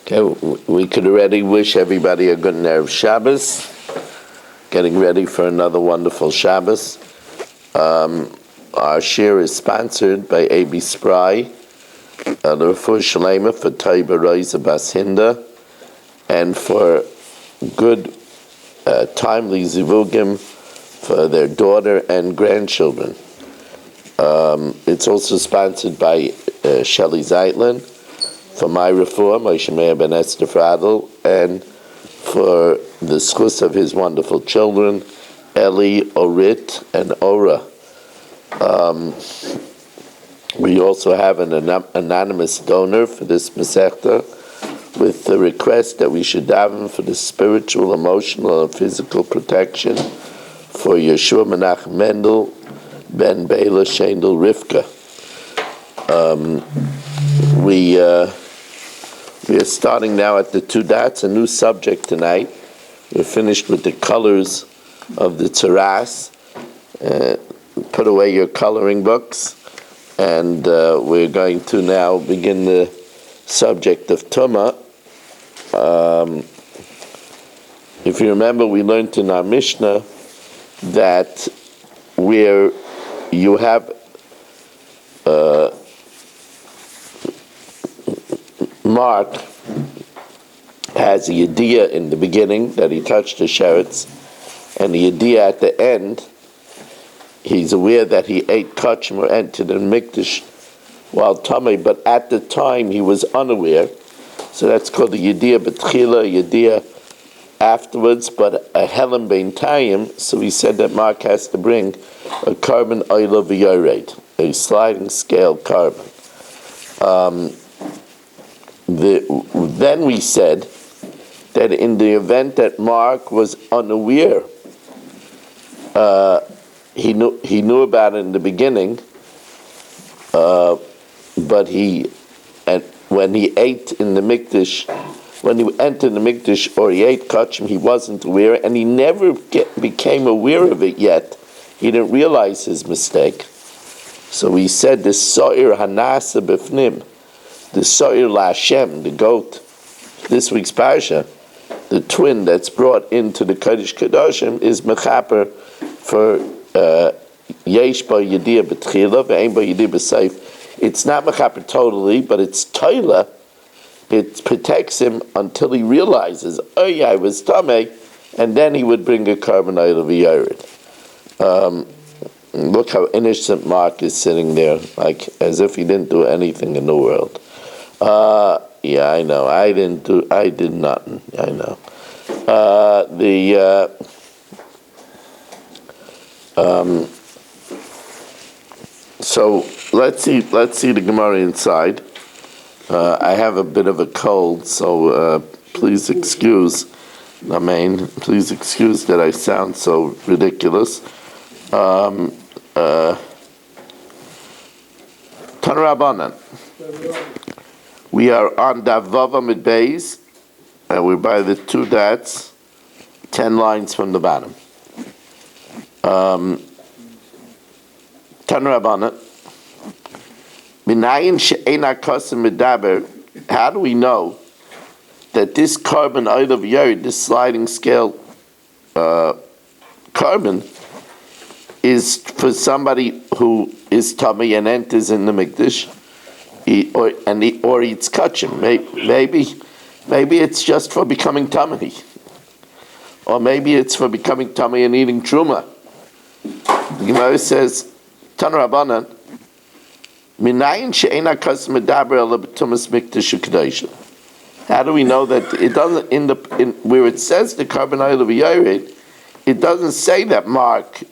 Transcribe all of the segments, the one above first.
Okay, we could already wish everybody a good Erev Shabbos, getting ready for another wonderful Shabbos. Our shir is sponsored by A.B. Spry, the Refuah Shalema for Taiba Reisa Bas Hinda, and for good, timely zivugim for their daughter and grandchildren. It's also sponsored by Shelley Zeitlin, for my refuah, Moshe Meir ben Esther Fradel, and for the schus of his wonderful children, Eli, Orit, and Ora. We also have an anonymous donor for this Masechta with the request that we should daven for the spiritual, emotional, and physical protection for Yeshua Menachem Mendel ben Bela Shendel Rivka. We are starting now at the two dots, a new subject tonight. We're finished with the colors of the Tzaras. Put away your coloring books, and we're going to now begin the subject of Tumah. If you remember, we learned in our Mishnah that where you have Mark has a yediyah in the beginning that he touched the sheretz, and the yediyah at the end, he's aware that he ate kachim or entered the mikdash while tamei, but at the time he was unaware. So that's called the yediyah b'tchila, yediyah afterwards, but a helam bein tayim. So he said that Mark has to bring a carbon oila v'yored, a sliding scale carbon. Then we said that in the event that Mark was unaware, he knew about it in the beginning, but when he ate in the mikdash, when he entered the mikdash or he ate kachim, he wasn't aware, and he never became aware of it yet. He didn't realize his mistake. So we said the so'ir hanasa b'fnim, the so'ir la'Hashem, the goat, this week's parsha, the twin that's brought into the Kodesh Kedoshim is mechaper for yesh ba yediyah b'tchila ve'ein ba yediyah b'seif. It's not mechaper totally, but it's toila. It protects him until he realizes, oh yeah, I was tamei, and then he would bring a carbon oil v'yored. Look how innocent Mark is sitting there, like as if he didn't do anything in the world. Yeah, I know. I did nothing. I know. So let's see the Gemara inside. I have a bit of a cold, so please excuse. Please excuse that I sound so ridiculous. Tanrabanan. We are on Davava Midbeis, and we're by the two dots, 10 lines from the bottom. Tanrabanan. Minayin she'ena kosim medaber. How do we know that this carbon out of Yerid, this sliding scale carbon, is for somebody who is tummy and enters in the mikdash, or eats kachim? Maybe it's just for becoming tummy, or maybe it's for becoming tummy and eating truma. The Gemara says, Tanrabanan. Minayin she'ena kas medaber ala b'tumas mikdash u'kedosha. How do we know that it doesn't in where it says the carbon oil of Yerid, it doesn't say that Mark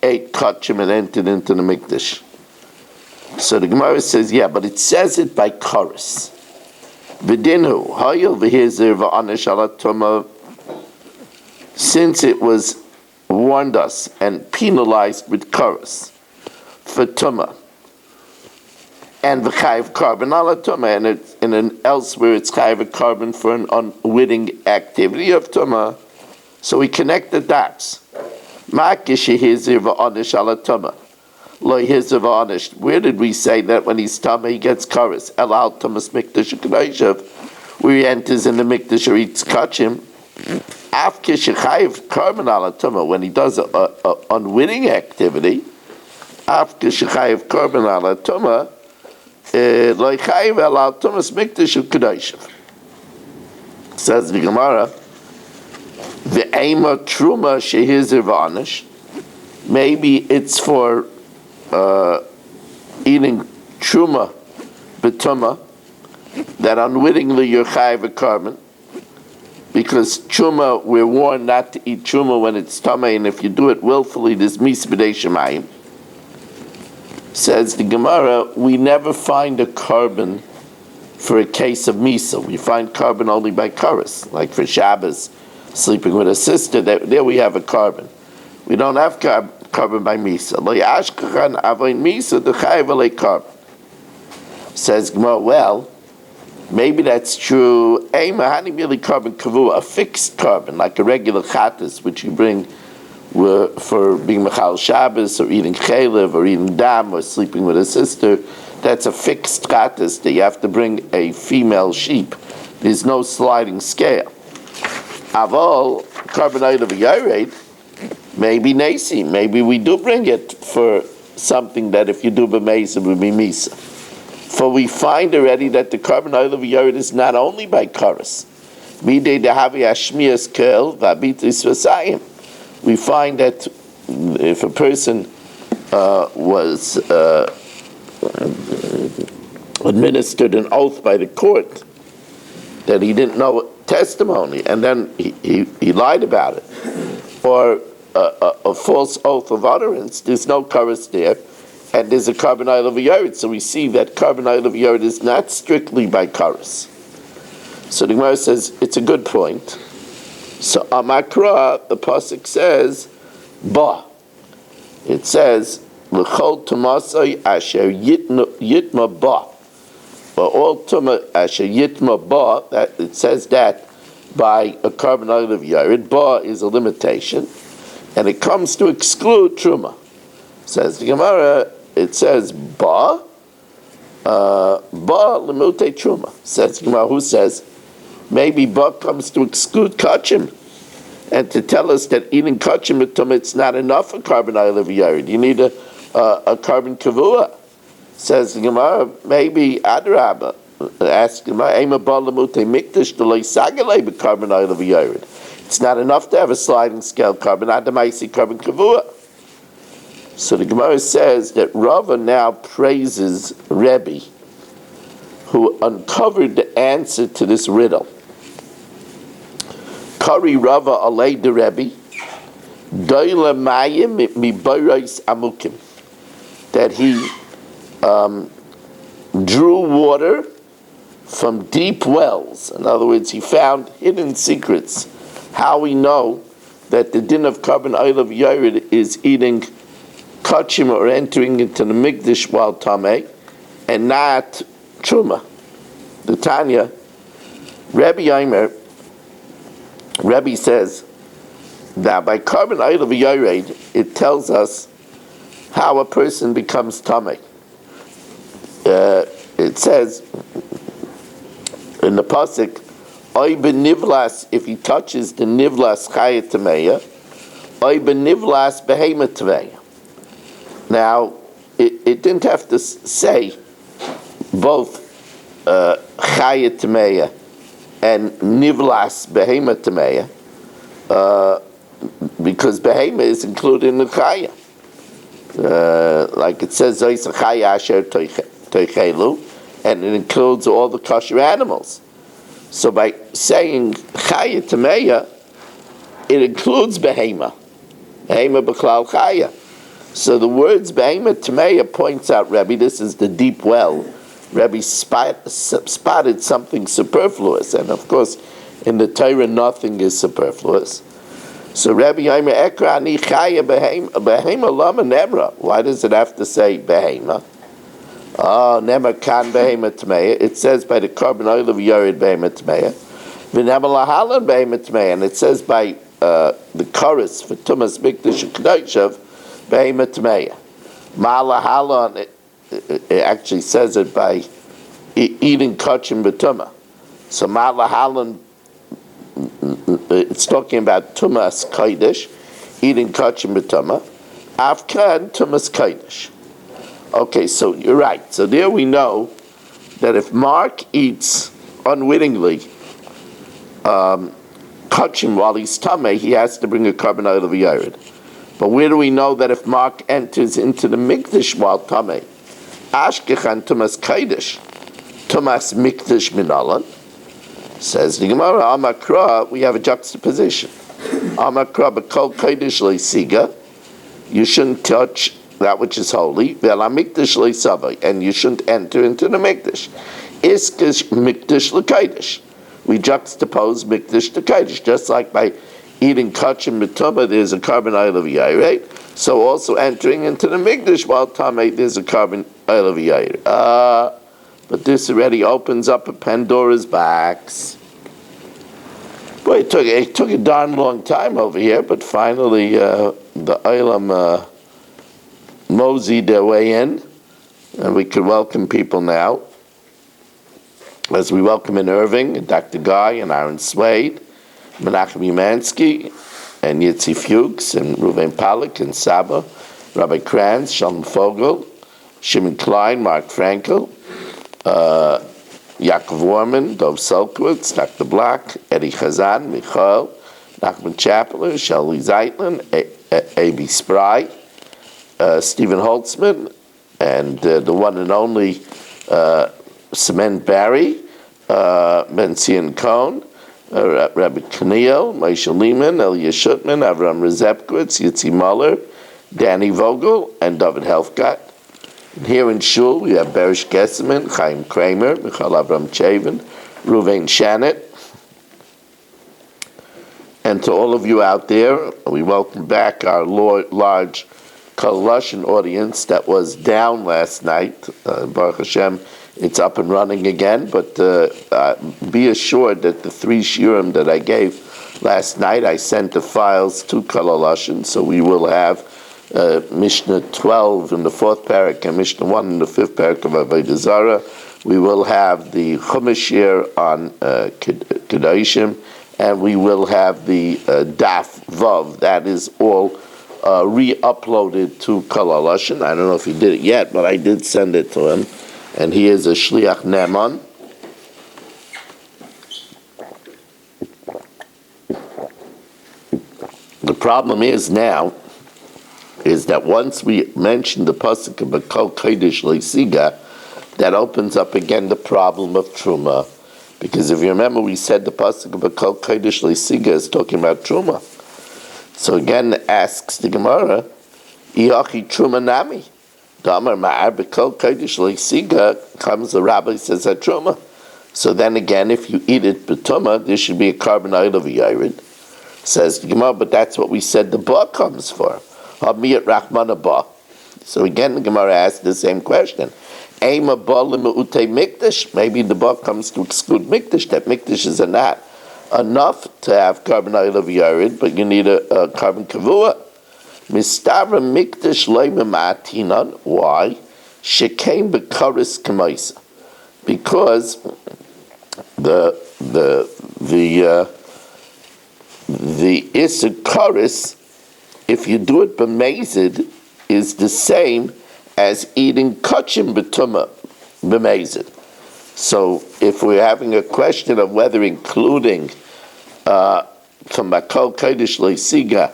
ate kachim and entered into the mikdash. So the Gemara says, yeah, but it says it by chorus. V'dinu hayil v'hizir v'anish ala tumah. Since it was warned us and penalized with chorus for tumah, and the chayiv carbon ala tumah, and it's in an elsewhere it's chayiv carbon for an unwitting activity of tumah. So we connect the dots. Ma'kish hizir v'anish ala tumah. Lo hizir v'anish. Where did we say that when he's tumah he gets chorus? El al tumas mikdash u'kedoshav. where he enters in the mikdash or eats kachim, after shechayiv korban ala tumah, when he does a unwitting activity, after shechayiv korban ala tumah, lo chayiv ala tumas mikdash u'kedoshav. Says the Gemara, ve'ema truma shehizir v'anish. Maybe it's for eating truma b'tumah, that unwittingly you're chayiv a korban, because truma, we're warned not to eat truma when it's tamei, and if you do it willfully, there's mis b'dei shemayim. Says the Gemara, we never find a korban for a case of misa. We find korban only by karas, like for Shabbos, sleeping with a sister. There we have a korban. We don't have korban by misa. Lo yashkachan avoin misa d'chayiv alei korban. Says Gemara, well, maybe that's true. A fixed korban, like a regular chatas, which you bring for being mechal Shabbos, or eating chaylev, or eating dam, or sleeping with a sister. That's a fixed chatas that you have to bring a female sheep. There's no sliding scale. Avol korban of yared, maybe nasi. Maybe we do bring it for something that if you do b'meisa would be misa. For we find already that the korban of yared is not only by karas. Midei dehavi ashmias kel v'abitis v'sayim. We find that if a person was administered an oath by the court that he didn't know testimony, and then he lied about it, or a false oath of utterance, there's no karas there, and there's a korban of yared. So we see that korban of yared is not strictly by karas. So the Gemara says it's a good point. So Amakra, the pasuk says, ba. It says, l'chol tumasai asher yitma ba. For all tumah asher yitma ba, that it says that by a korban of yared. Ba is a limitation, and it comes to exclude truma. Says the Gemara, it says ba lemute truma. Says the Gemara, who says maybe ba comes to exclude kachim, and to tell us that eating kachim b'tumah, it's not enough for korban of yared. You need a korban kavua. Says the Gemara, maybe adrabah. Ask Gemara, ema ba lemute mikdash d'loi sagalei b'korban of yared. It's not enough to have a sliding scale korban. Adamaisi korban kavua. So the Gemara says that Rava now praises Rebbe, who uncovered the answer to this riddle. Kari Rava alei de Rebbe, doyle mayim mi boros amukim, that he drew water from deep wells. In other words, he found hidden secrets. How we know that the din of korban of yared is eating kachim or entering into the mikdash while tamei, and not truma. The Tanya, Rebbe says that by korban of yared, it tells us how a person becomes tamei. It says in the pasuk, oy benivlas, if he touches the nivlas chayet tameya, oy benivlas behema tameya. Now, it didn't have to say both chayet tameya and nivlas behema tameya, because behema is included in the chaya. Like it says, zois chaya asher toichelu, and it includes all the kosher animals. So by saying chaya tameya, it includes behema b'klal chaya. So the words behema tameya points out, Rebbe, this is the deep well. Rebbe spotted something superfluous, and of course, in the Torah, nothing is superfluous. So Rebbe Yomer Ekra ani chaya behema lama nemra. Why does it have to say behema? Nemar kan behema tameya. It says by the korban of yared behema tameya. V'nemar lahalan behema tameya, and it says by the chorus for tumas mikdash kedoshav behema tameya. Ma lahalan, it actually says it by eating kachim b'tumah. So Malahalan, it's talking about Tumas Kodesh, eating kachim b'tuma. Afkan Tumas Kodesh. Okay, so you're right. So there we know that if Mark eats unwittingly kachim while he's tameh, he has to bring a carbon oil of yared. But where do we know that if Mark enters into the mikdash while tameh? Ashkechan Tumas Kodesh, Tumas Mikdash Minalan. Says the Gemara, Amakra, we have a juxtaposition. Amakra b'kol Kodesh leisiga, you shouldn't touch that which is holy. Ve'la Mikdash leisavai, and you shouldn't enter into the Mikdash. Iskish Mikdash leKodesh. We juxtapose Mikdash to Kodesh, just like by eating kachim b'tumah, there's a carbon oil of yair, right? So also entering into the Mikdash while tameh, there's a carbon oil of yair. But this already opens up a Pandora's box. Boy, it took a darn long time over here, but finally the Olam moseyed their way in, and we could welcome people now. As we welcome in Irving, Dr. Guy and Aaron Swade, Menachem Umansky, and Yitzi Fuchs, and Reuven Pollack, and Saba, Rabbi Kranz, Shalom Fogel, Shimon Klein, Mark Frankel, Yaakov Warman, Dov Selkowitz, Dr. Black, Eddie Chazan, Michael, Nachman Chapler, Shelley Zeitlin, A.B. Spry, Stephen Holtzman, and the one and only Cement Barry, Ben Cohn, Rabbi Kniel, Moshe Lehman, Elia Shutman, Avram Rezepkowitz, Yitzi Muller, Danny Vogel, and David Helfgott. Here in Shul, we have Berish Gesseman, Chaim Kramer, Michal Avram Chavin, Ruvain Shannet. And to all of you out there, we welcome back our large Kalashan audience that was down last night. Baruch Hashem, it's up and running again, but be assured that the 3 shiurim that I gave last night, I sent the files to Kalashan, so we will have Mishnah 12 in the 4th parak and Mishnah 1 in the 5th parak of Avodah Zarah. We will have the Chumash here on Kedoshim, and we will have the Daf Vav. That is all re-uploaded to Kalashan. I don't know if he did it yet, but I did send it to him, and he is a Shliach Neman. The problem is now is that once we mention the pasuk of B'kol Kodesh Leisiga, that opens up again the problem of Truma. Because if you remember, we said the pasuk of B'kol Kodesh Leisiga is talking about Truma. So again, asks the Gemara, Ihachi Truma Nami. Damar Ma'ar B'kol Kodesh Leisiga, comes the rabbi says that Truma. So then again, if you eat it B'tuma, there should be a carbon oil of Yared. Says the Gemara, but that's what we said the Ba comes for. So again, the Gemara asks the same question. Maybe the Ba comes to exclude Mikdash, that Mikdash is not enough to have carbon oil of Yared, but you need a carbon kavua. Mistavra Mikdash loimamatinan. Why? Shekaim bekaris kamaisa. Because the Issachar, if you do it b'mezid, is the same as eating kachim b'tumah b'mezid. So if we're having a question of whether including from B'kol Kodesh Leisiga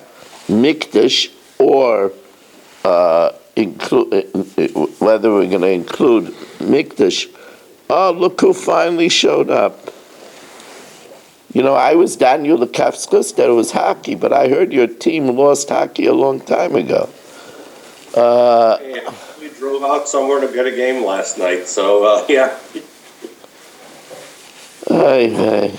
mikdash or whether we're going to include mikdash, oh, look who finally showed up. You know, I was Daniel Lekavskus, that it was hockey, but I heard your team lost hockey a long time ago. Yeah, we drove out somewhere to get a game last night, so, yeah. Ay vey.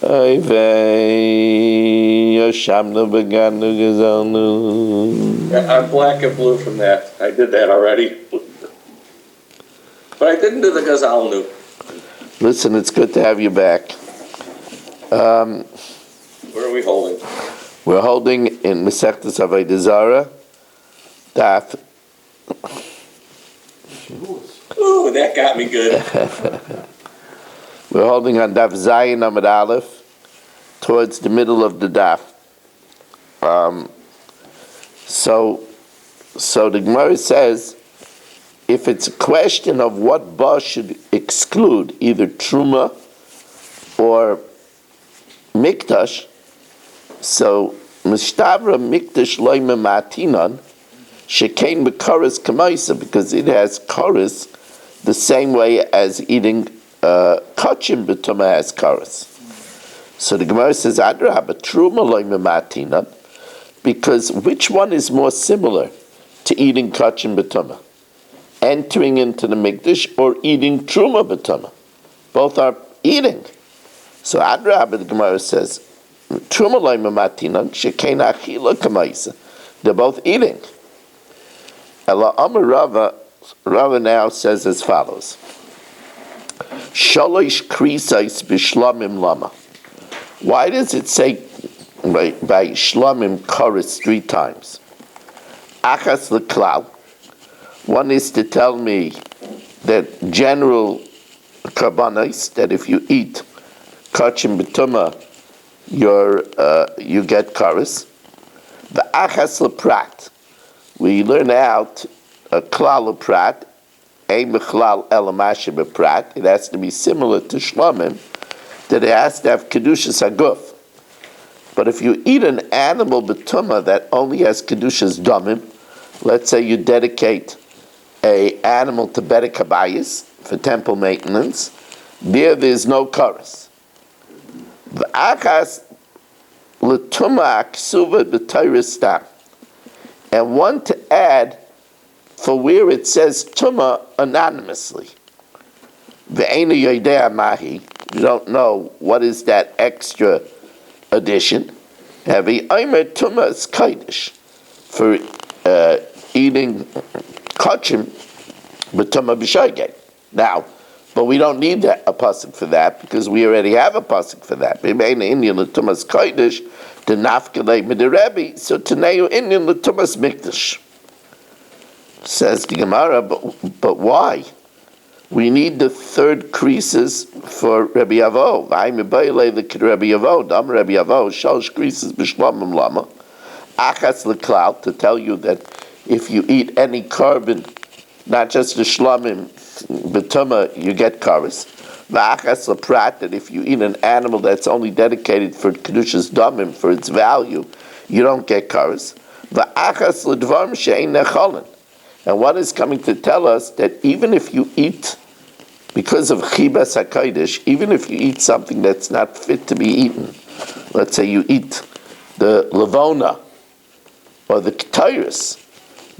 Ay vey. Yoshamnu beganu gezalnu. Yeah, I'm black and blue from that. I did that already. But I didn't do the Gazalnu. Listen, it's good to have you back. Where are we holding? We're holding in Masechtas Avodah Zarah, Daf. Ooh, that got me good. We're holding on Daf Zayin Amud Aleph, towards the middle of the Daf. So the Gemara says, if it's a question of what Ba should exclude, either Truma or Mikdash, so Mishtavra Mikdash Loime Matinan, Shekain B'Karis Kamaisa, because it has Karis the same way as eating Kachim B'Tuma has Karis. So the Gemara says, Adrabah, Truma Loime Matinan, because which one is more similar to eating Kachim B'Tuma? Entering into the Mikdash or eating Truma B'Tuma? Both are eating. So Adrabah, the Gemara says, Truma Loime Matinan, Shekain Achila Kamaisa. They're both eating. Ela Amar Rava now says as follows: Shalosh Krisais B'Shlamim Lama. Why does it say by Shlamim Karis 3 times? Achas L'Klal. One is to tell me that general karbanos, that if you eat Kachim B'Tuma, you get Karis. The Achas L'Prat. We learn out a klal prat, a mechlal elamashe beprat. It has to be similar to shlamim, that it has to have kedushas haguf. But if you eat an animal betuma that only has kedushas damim, let's say you dedicate a animal to bedek habayis for temple maintenance, there's no karas. The achas l'tuma aksuva b'tayris stam. And one to add for where it says Tuma anonymously. Ve'ena yodea mahi. You don't know what is that extra addition. Heavy Aimer Tuma is Kaidish for eating Kachim B'Tuma B'Shaygay. Now, but we don't need a pasuk for that because we already have a pasuk for that. Ve'ena Indian Tumas Kaidish. The nafkalei midirebi, so Taneu Indian l'tumas mikdash. Says the Gemara, but why? We need the 3rd creases for Rabbi Avo. V'ayim yibayilei l'kid Rabbi Avo, dam Rabbi Avo, shalosh creases b'shlamim lama. Achas l'klal, to tell you that if you eat any carbon, not just the shlamim, b'tuma, you get karis. V'achas l'prat, that if you eat an animal that's only dedicated for kedushas damim, for its value, you don't get kares. V'achas l'dvarim she'ein necholin. And what is coming to tell us that even if you eat, because of chibas hakodesh, even if you eat something that's not fit to be eaten, let's say you eat the levona or the ketyrus,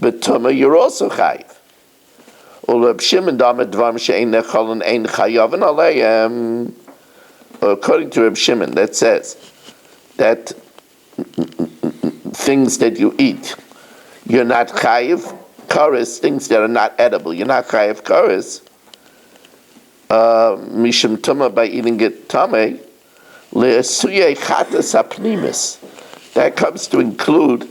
b'tuma, you're also chayiv. According to Reb Shimon, that says that things that you eat, you're not chayiv kares, things that are not edible, you're not chayiv kares, mishum tuma, by eating it tameh, le'esuyei chatas hapnimis. That comes to include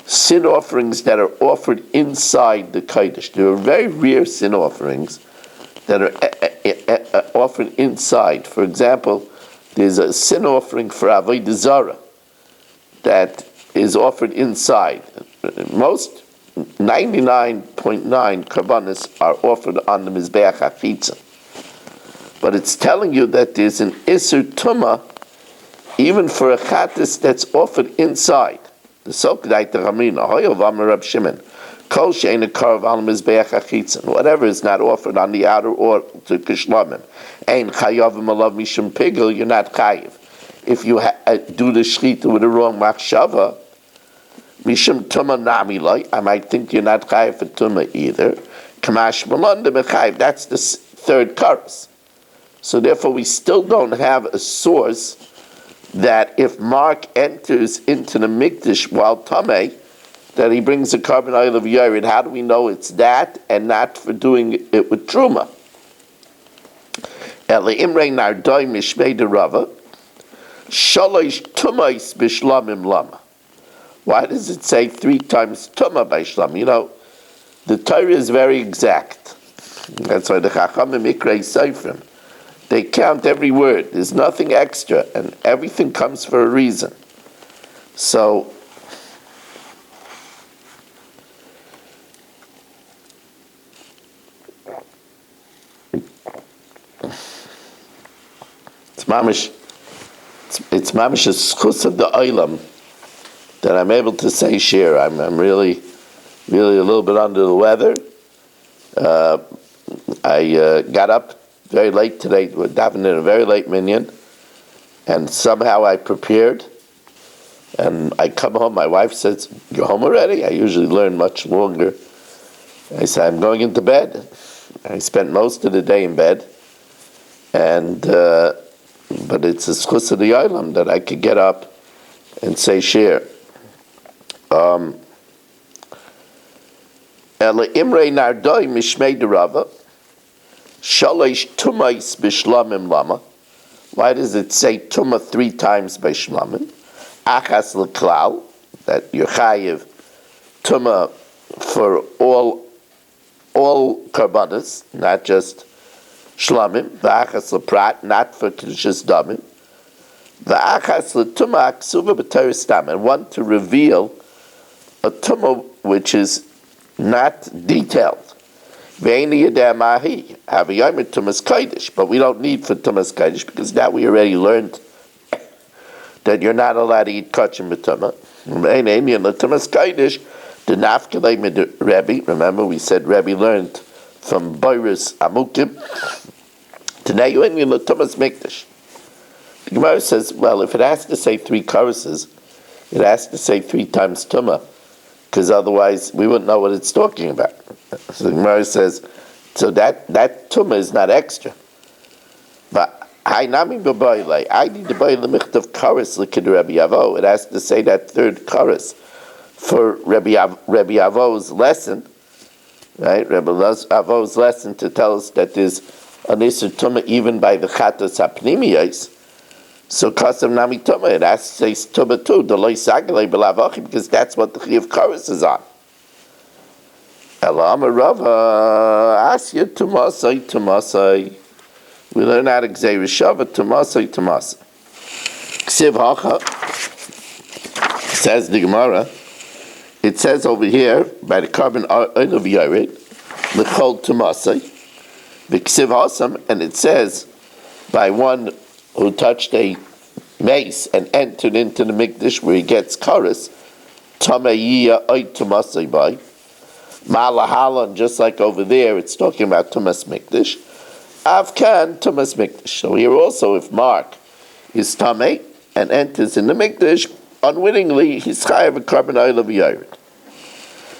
sin offerings that are offered inside the Kodesh. There are very rare sin offerings that are offered inside. For example, there's a sin offering for Avodah Zarah that is offered inside. Most 99.9 karbanos are offered on the Mizbeach HaChitzah. But it's telling you that there's an Isser Tumah even for a Chatas that's offered inside. The Sokdai Ramina, Hoyov Amar Reb Shimon, Kol Shein Karv Al Mizbeach HaChitzon, whatever is not offered on the outer or to Kishlamim, Ein Chayavim Alav Mishum Pigel, you're not Chayiv. If you do the Shechita with the wrong Machshava, Mishum Tuma Namilai, I might think you're not Chayiv for Tuma either. Kamash Malanda Mechayiv, that's the 3rd Karas. So therefore we still don't have a source that if Mark enters into the Mikdash while Tameh, that he brings a carbon oil of Yared. How do we know it's that and not for doing it with Truma? Ele Imrei Nardoi Mishmei de Rava, Shalosh Tumais Bishlamim Lama. Why does it say 3 times Tuma by Shlam? You know, the Torah is very exact. That's why the Chachamim Ikrei Seifrim, They count every word. There's nothing extra, and everything comes for a reason. So, it's mamish a schus of the olam that I'm able to say share. I'm really a little bit under the weather. I got up very late today. We're davening in a very late minyan, and somehow I prepared. And I come home. My wife says, "You're home already?" I usually learn much longer. I said, "I'm going into bed." I spent most of the day in bed, and but it's a schus of the olam that I could get up and say share. Ele imrei nardoi mishmei derava shalosh tumais bishlamim lama. Why does it say tuma 3 times by shlamim? Achas l'klal, that you're chayiv tuma for all karbanas, not just shlamim. V'achas l'prat, not for kishus damim. V'achas l'tuma aksuva b'teres stam, and one to reveal a tuma which is not detailed. Ve'eni yedeh mahi, havayom tumas kodesh, but we don't need for tumas kodesh because now we already learned that you're not allowed to eat kachim b'tumah. Ve'eni in the tumas kodesh, the nafkalei mid Rebbe. Remember, we said Rebbe learned from Boris Amukim. Today you in the tumas mikdash. The Gemara says, well, if it has to say 3 choruses, it has to say 3 times tumah, because otherwise we wouldn't know what it's talking about. So the Gemara says, so that tumah is not extra. But I need to buy the michtav chorus l'kid Rabbi Avo. It has to say that 3rd chorus for Rabbi Avo's lesson, right? Rabbi Avo's lesson to tell us that there's an isur tumah even by the chatas hapnimiyos. So kasam nami tumah, it has to say tumah too, deloi sagalei b'lavachi, because that's what the chiyuv chorus is on. Elam Rava Asya Tumasai. We learn out of Gzei Rishava Tumasai. Ksiv Hacha, says the Gemara. It says over here by the carbon oil of Yared, L'chol Tumasai, V'ksiv Hasam, and it says by one who touched a mace and entered into the mikdash where he gets chorus, Tamayya Oy Tumasai by. Malahalan, just like over there, it's talking about Tumas Mikdash. Avkan Tumas Mikdash. So here also, if Mark is Tameh and enters in the Mikdash, unwittingly, he's chayav a carbon oil of Yared.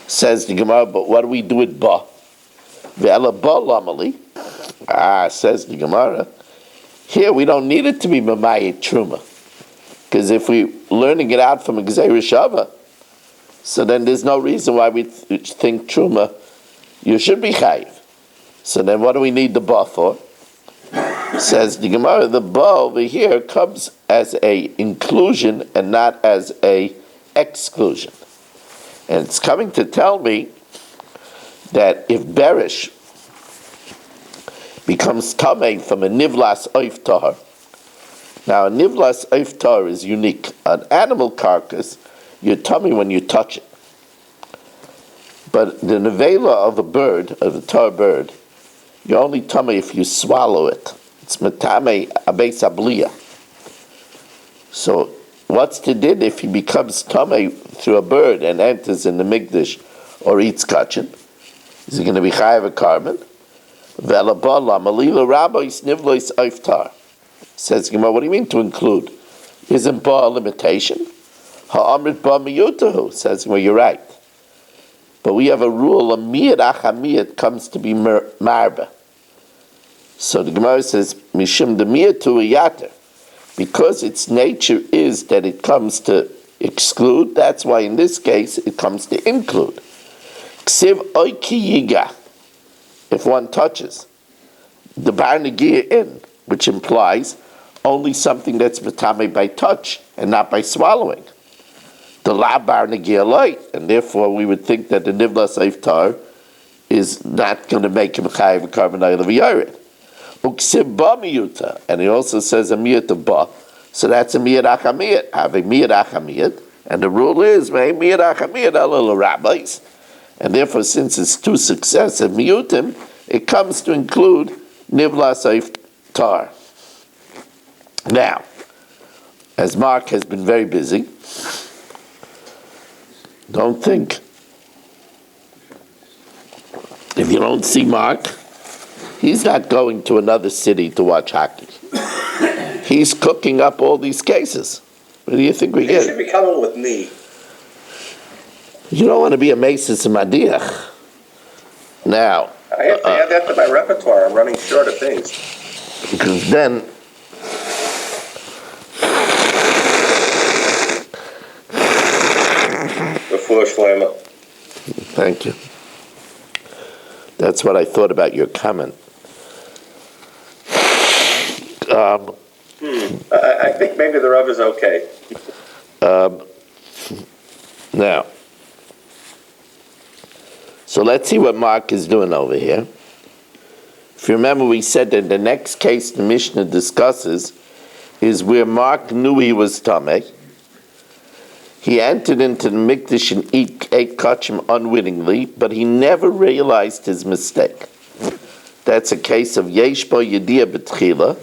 Says the Gemara, but what do we do with Ba? Ve'ela Ba Lamali. Says the Gemara, here we don't need it to be Mamayit Truma. Because if we're learning it out from a Gzei Rishava, so then there's no reason why we think Truma, you should be chayiv. So then what do we need the Ba for? Says the Gemara, the Ba over here comes as a inclusion and not as a exclusion. And it's coming to tell me that if Berish becomes Tameh from a Nivlas Oif Tahar, now a Nivlas Oif Tahar is unique. An animal carcass, you're tummy when you touch it. But the nevela of a bird, of a tar bird, you're only tummy if you swallow it. It's metame abeis abliya. So what's the din if he becomes tummy through a bird and enters in the mikdash or eats kachin? Is he going to be chayav a carbon? Velabala malila rabbeis nivlois oiftar. Says Gemara, what do you mean to include? Isn't ba a limitation? Ha'amrit ba miyutahu, says, well, you're right. But we have a rule, a miyad achamiyad comes to be marba. So the Gemara says, mishum de miyatu yater. Because its nature is that it comes to exclude, that's why in this case it comes to include. Ksiv oiki yiga, if one touches the bar negia in, which implies only something that's metame by touch and not by swallowing. The labar negia light, and therefore we would think that the nivla seiftar is not going to make him chayiv carbon oil of yared. Uksiba miyuta, and he also says a miyut ba. So that's a miyut achamiyut. Have a miyut achamiyut, and the rule is miyut achamiyut alel rabbis, and therefore, since it's two successive miyutim, it comes to include nivla seif tar. Now, as Mark has been very busy, don't think if you don't see Mark, he's not going to another city to watch hockey. He's cooking up all these cases. What do you think we get? You should be coming with me. You don't want to be a Mason Madiach. Now, I have to add that to my repertoire. I'm running short of things. because then Before Shlomo. thank you. That's what I thought about your comment. I think maybe the rub is okay. Now, so let's see what Mark is doing over here. If you remember, we said that the next case the Mishnah discusses is where Mark knew he was Tameh. He entered into the Mikdash and ate kachim unwittingly, but he never realized his mistake. That's a case of Yesh Bo Yediyah B'tchila,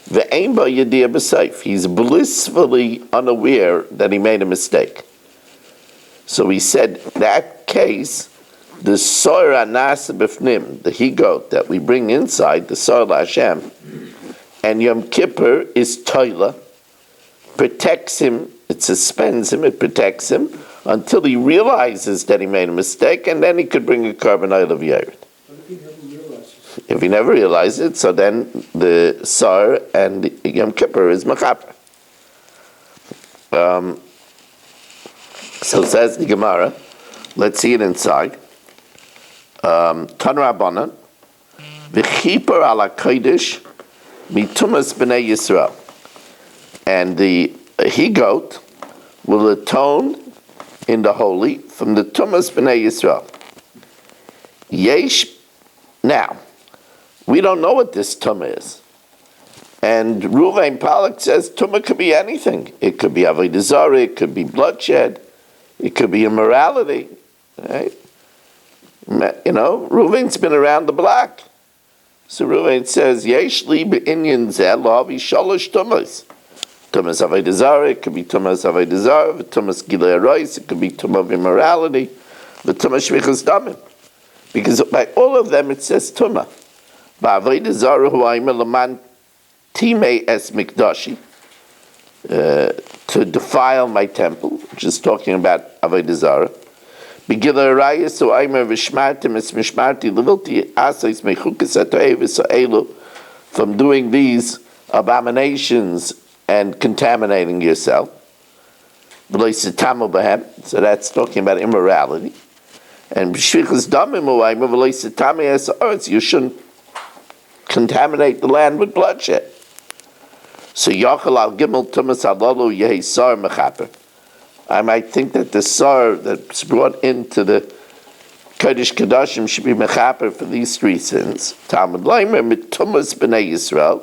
Ve'ein Bo Yediyah B'seif. He's blissfully unaware that he made a mistake. So he said, that case, the Sor Anasa B'fnim, the he-goat that we bring inside, the Sor Hashem, and Yom Kippur is Toila, protects him, it suspends him, it protects him, until he realizes that he made a mistake, and then he could bring a carbon oil of Yerid. If he never realizes it, so then the Sar and Yom Kippur is Machaper. So says the Gemara, let's see it inside. Tan Rabbanan, V'chipar ala Kodesh, mitumas b'nei Yisrael. And the he-goat will atone in the holy from the tumas b'nei Yisrael. Yesh, now, we don't know what this tumah is. And Ruvain Palak says tumah could be anything. It could be avodah zarah, it could be bloodshed, it could be immorality. Right? You know, Ruvain's been around the block. So Ruvain says, Yesh li b'inyan zeh lavi shalosh tumas. Tumas avodah zarah, it could be tumas avodah zarah, tumas gilei arais, it could be tumah of immorality, the tumas shvichas damim. Because by all of them it says tumah. Ba'avodah zarah hu aimer laman timei es mikdashi, to defile my temple, which is talking about avodah zarah. Begilei arais hu aimer v'shmartim es mishmarti levilti asais mechukas atoei v'sa'elu, from doing these abominations and contaminating yourself. So that's talking about immorality. And you shouldn't contaminate the land with bloodshed. So I might think that the sar that's brought into the Kodesh Kodashim should be mechaper for these three sins. Talmud Leimer mitumas b'nei Yisrael.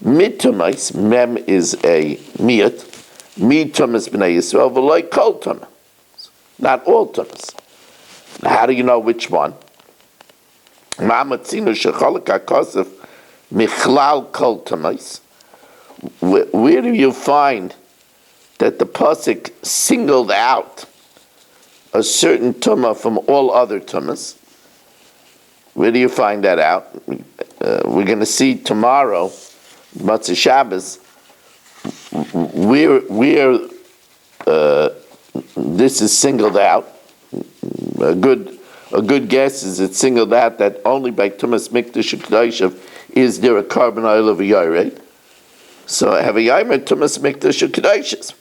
Mitumais, mem is a miyut. Mitumas b'nei Yisrael, v'loi kol tumah. Not all tumas. How do you know which one? Ma'amatzinu shecholek hakosef michlal kol tumais. Where do you find that the pasuk singled out a certain tumah from all other tumas? Where do you find that out? We're going to see tomorrow, Matzah Shabbos, where this is singled out. A good guess is it's singled out that only by Tumas Mikdash Kedushav is there a carbon oil of a Yoreh. So have a Yomer Tumas Mikdash Kedushav.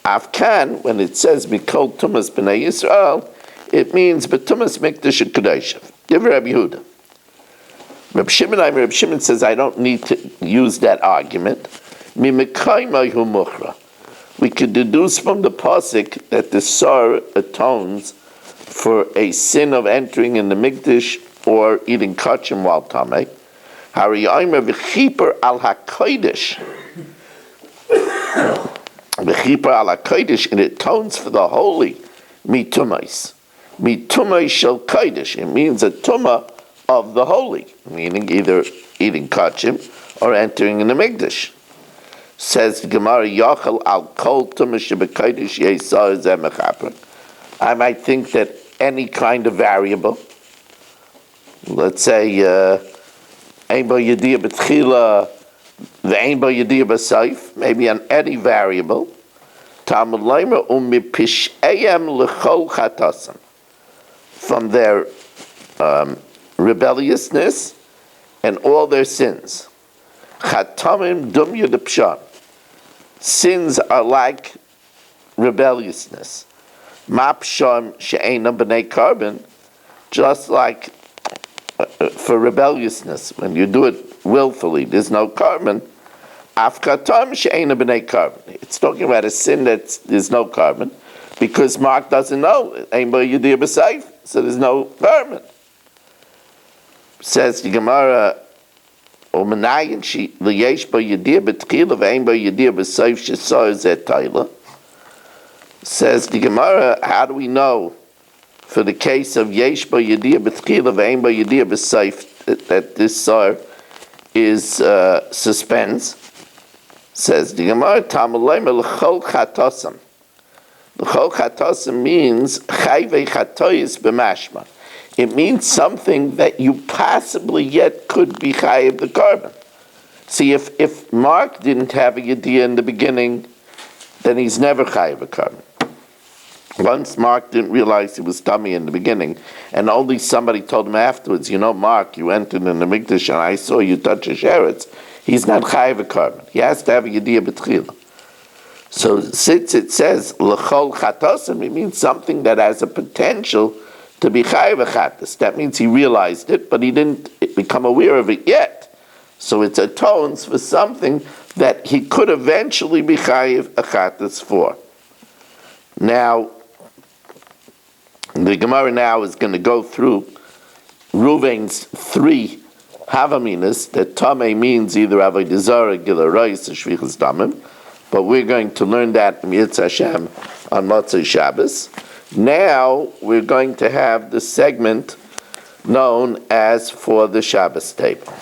Afkan, when it says Mikol Tumas B'nai Yisrael, it means B'Tumas Mikdash Kedushav. Give Rabbi Yehuda. Reb Shimon says, I don't need to use that argument. We could deduce from the pasuk that the Sar atones for a sin of entering in the Mikdash or eating kachim while tamei. Hari Omer v'chiper al hakodesh. V'chiper al hakodesh, and it atones for the holy mitumais. Mitumais shel kodesh. It means a tumah of the holy, meaning either eating kachim or entering in the mikdash. Says the Gemara, Yachal al kol tumah shebekodesh yesar zeh mechaper. I might think that any kind of variable, let's say, ein bo yediyah b'tchila, ve'ein bo yediyah b'seif, maybe on any variable, Talmud Leimer umipishayem l'chol chatasam, from their rebelliousness and all their sins. Chatamim dumya d'psham. Sins are like rebelliousness. Mapsham she'ena b'nei carbon, just like for rebelliousness, when you do it willfully, there's no carbon. Afkatam she'ena b'nei carbon. It's talking about a sin that there's no carbon, because Mark doesn't know. Ein bo yediyah b'seif, so there's no carbon. Says the Gemara, U'menayin she l'yesh bo yediyah b'tchila ve'ein bo yediyah b'seif she'sar zeh tayla. Says the Gemara, how do we know for the case of yesh bo yediyah b'tchila ve'ein bo yediyah b'seif that this sar is suspense? Says the Gemara, Talmud Leimer l'chol chatasam. L'chol chatasam means chayvei chatoyis b'mashma. It means something that you possibly yet could be chayiv the carbon. See, if Mark didn't have a yediyah in the beginning, then he's never chayiv a carbon. Once Mark didn't realize he was tummy in the beginning, and only somebody told him afterwards, Mark, you entered in the mikdash and I saw you touch a sheretz, he's not chayiv a carbon. He has to have a yediyah b'tchila. So since it says l'chol chatosim, it means something that has a potential to be chayiv a chatas. That means he realized it, but he didn't become aware of it yet. So it atones for something that he could eventually be chayiv a chatas for. Now, the Gemara now is going to go through Ruvain's three havaminas, that Tameh means either Avodah Zarah, Gila Reis, or Shvichas Damim, but we're going to learn that in Yitz Hashem on Motzei Shabbos. Now we're going to have the segment known as For the Shabbos Table.